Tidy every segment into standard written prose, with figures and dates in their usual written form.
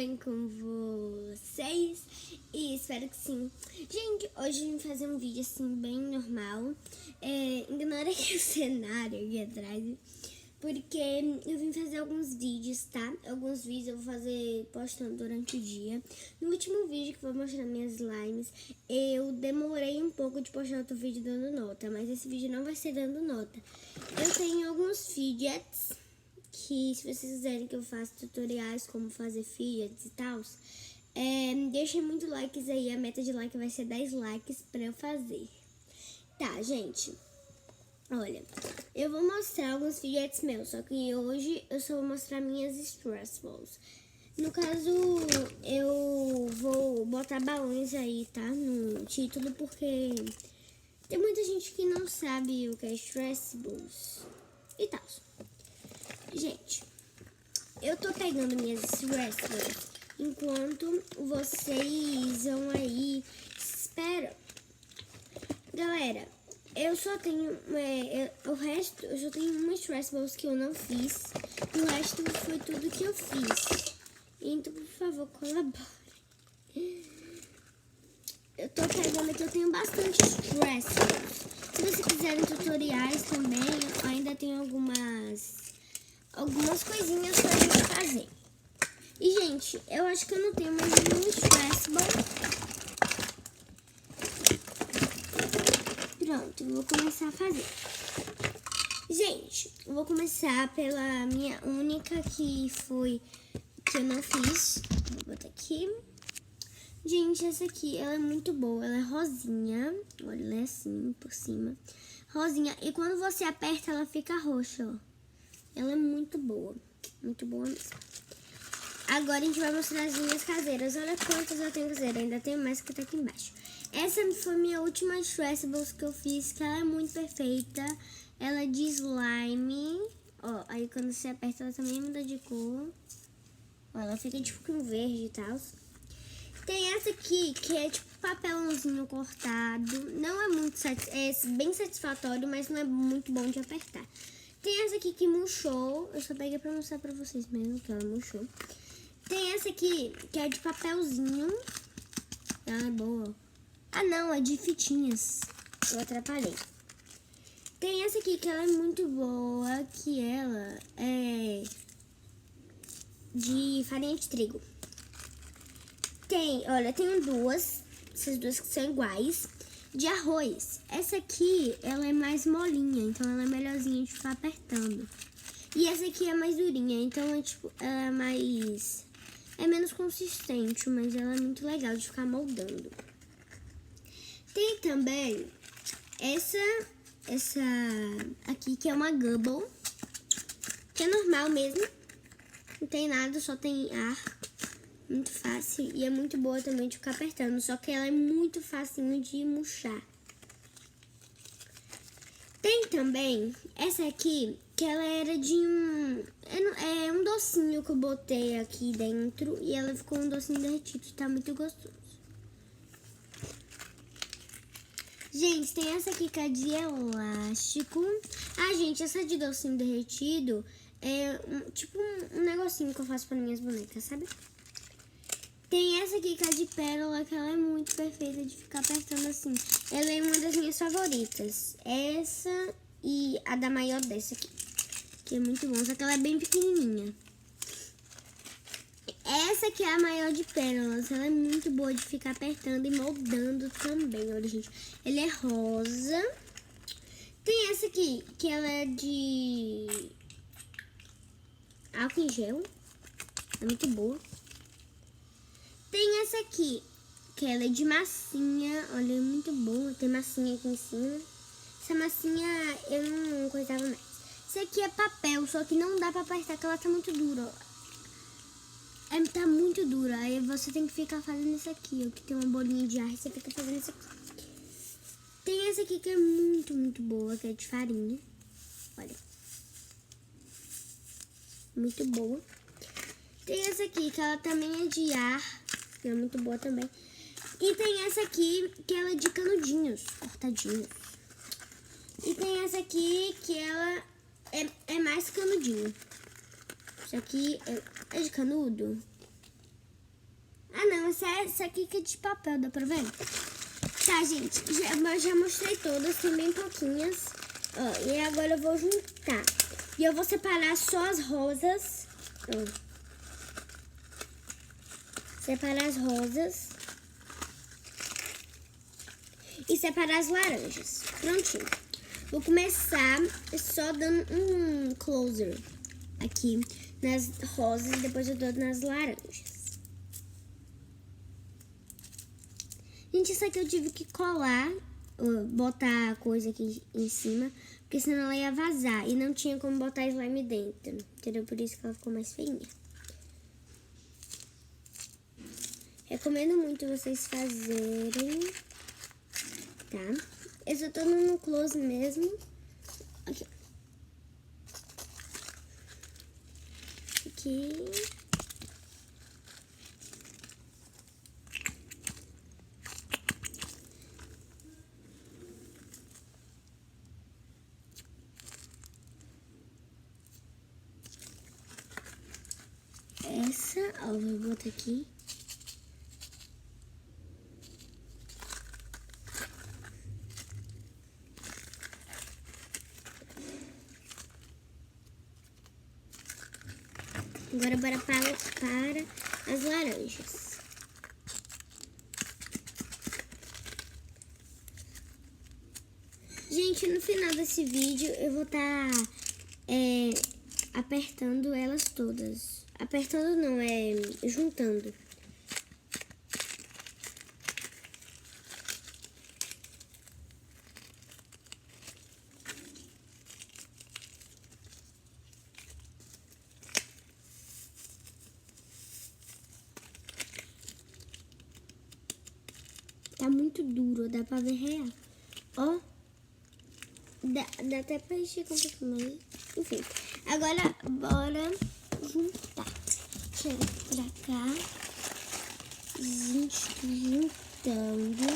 bem com vocês? E espero que sim. Gente, hoje eu vim fazer um vídeo assim bem normal. Ignora aqui o cenário aqui atrás, porque eu vim fazer alguns vídeos, tá? Alguns vídeos eu vou fazer postando durante o dia. No último vídeo que eu vou mostrar minhas slimes, eu demorei um pouco de postar outro vídeo dando nota, mas esse vídeo não vai ser dando nota. Eu tenho alguns fidgets que, se vocês quiserem que eu faça tutoriais como fazer fidgets e tal, deixem muito likes aí. A meta de like vai ser 10 likes pra eu fazer. Tá, gente. Olha, eu vou mostrar alguns fidgets meus, só que hoje eu só vou mostrar minhas stress balls. No caso, eu vou botar balões aí, tá? No título, porque tem muita gente que não sabe o que é stress balls e tal. Gente, eu tô pegando minhas stress balls enquanto vocês vão aí. Espera. Galera, eu só tenho o resto, eu só tenho uma stress balls que eu não fiz. O resto foi tudo que eu fiz. Então, por favor, colabore. Eu tô pegando aqui, eu tenho bastante stress balls. Se vocês quiserem tutoriais também, eu ainda tenho algumas coisinhas pra gente fazer. E, gente, eu acho que eu não tenho mais nenhum stress ball. Pronto, eu vou começar a fazer. Gente, eu vou começar pela minha única que eu não fiz. Vou botar aqui. Gente, essa aqui, ela é muito boa. Ela é rosinha. Olha, ela é assim, por cima. Rosinha. E quando você aperta, ela fica roxa, ó. Ela é muito boa. Muito boa mesmo. Agora a gente vai mostrar as minhas caseiras. Olha quantas eu tenho caseira. Ainda tem mais que tá aqui embaixo. Essa foi a minha última stress balls que eu fiz, que ela é muito perfeita. Ela é de slime. Ó, aí quando você aperta, ela também muda de cor. Ó, ela fica tipo com verde e tal. Tem essa aqui, que é tipo papelãozinho cortado. Não é muito bem satisfatório, mas não é muito bom de apertar. Tem essa aqui que murchou. Eu só peguei pra mostrar pra vocês mesmo que ela murchou. Tem essa aqui, que é de papelzinho. Ela é boa. Ah, não, é de fitinhas. Eu atrapalhei. Tem essa aqui, que ela é muito boa, que ela é de farinha de trigo. Olha, tenho duas. Essas duas que são iguais. De arroz. Essa aqui, ela é mais molinha, então ela é melhorzinha de ficar apertando. E essa aqui é mais durinha, então ela é mais... É menos consistente, mas ela é muito legal de ficar moldando. Tem também essa aqui, que é uma Gubble, que é normal mesmo. Não tem nada, só tem ar. Muito fácil e é muito boa também de ficar apertando, só que ela é muito facinho de murchar. Tem também essa aqui, que ela era de um docinho que eu botei aqui dentro e ela ficou um docinho derretido, tá muito gostoso. Gente, tem essa aqui que é de elástico. Ah, gente, essa de docinho derretido é tipo um negocinho que eu faço para minhas bonecas, sabe? Tem essa aqui que é de pérola, que ela é muito perfeita de ficar apertando assim. Ela é uma das minhas favoritas. Essa e a da maior dessa aqui, que é muito bom, só que ela é bem pequenininha. Essa aqui é a maior de pérolas, ela é muito boa de ficar apertando e moldando também. Olha, gente, ela é rosa. Tem essa aqui, que ela é de álcool em gel, é muito boa. Tem essa aqui, que ela é de massinha, olha, é muito boa, tem massinha aqui em cima. Essa massinha eu não coisava mais. Essa aqui é papel, só que não dá pra apertar, porque ela tá muito dura. Tá muito dura, aí você tem que ficar fazendo isso aqui, ó, que tem uma bolinha de ar e você fica fazendo isso aqui. Tem essa aqui que é muito, muito boa, que é de farinha. Olha. Muito boa. Tem essa aqui, que ela também é de ar, que é muito boa também. E tem essa aqui, que ela é de canudinhos, cortadinhos. E tem essa aqui, que ela é mais canudinho. Isso aqui é de canudo. essa aqui que é de papel, dá pra ver? Tá, gente, já mostrei todas, tem bem pouquinhas. Ó, e agora eu vou juntar. E eu vou separar só as rosas. Ó. Separar as rosas. E separar as laranjas. Prontinho. Vou começar só dando um closer aqui nas rosas, depois eu dou nas laranjas. Gente, isso aqui eu tive que colar, botar a coisa aqui em cima, porque senão ela ia vazar e não tinha como botar slime dentro, entendeu? Por isso que ela ficou mais feinha. Recomendo muito vocês fazerem, tá? Eu só tô no close mesmo. Aqui. Aqui. Essa, ó, vou botar aqui. Agora bora para as laranjas. Gente, no final desse vídeo eu vou estar apertando elas todas. Apertando não, juntando. Tá muito duro, dá pra ver real. Ó. Dá até pra esticar um pouco mais. Enfim. Agora, bora juntar. Chega pra cá. Gente, juntando.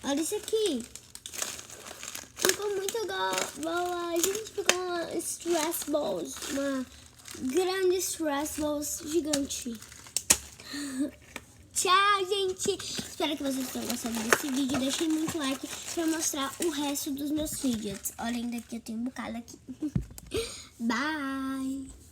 Olha isso aqui. Ficou muito boa. A gente ficou uma stress balls. Uma grande stress balls gigante. Tchau, gente! Espero que vocês tenham gostado desse vídeo. Deixem muito like pra mostrar o resto dos meus vídeos. Olha, ainda que eu tenho um bocado aqui. Bye!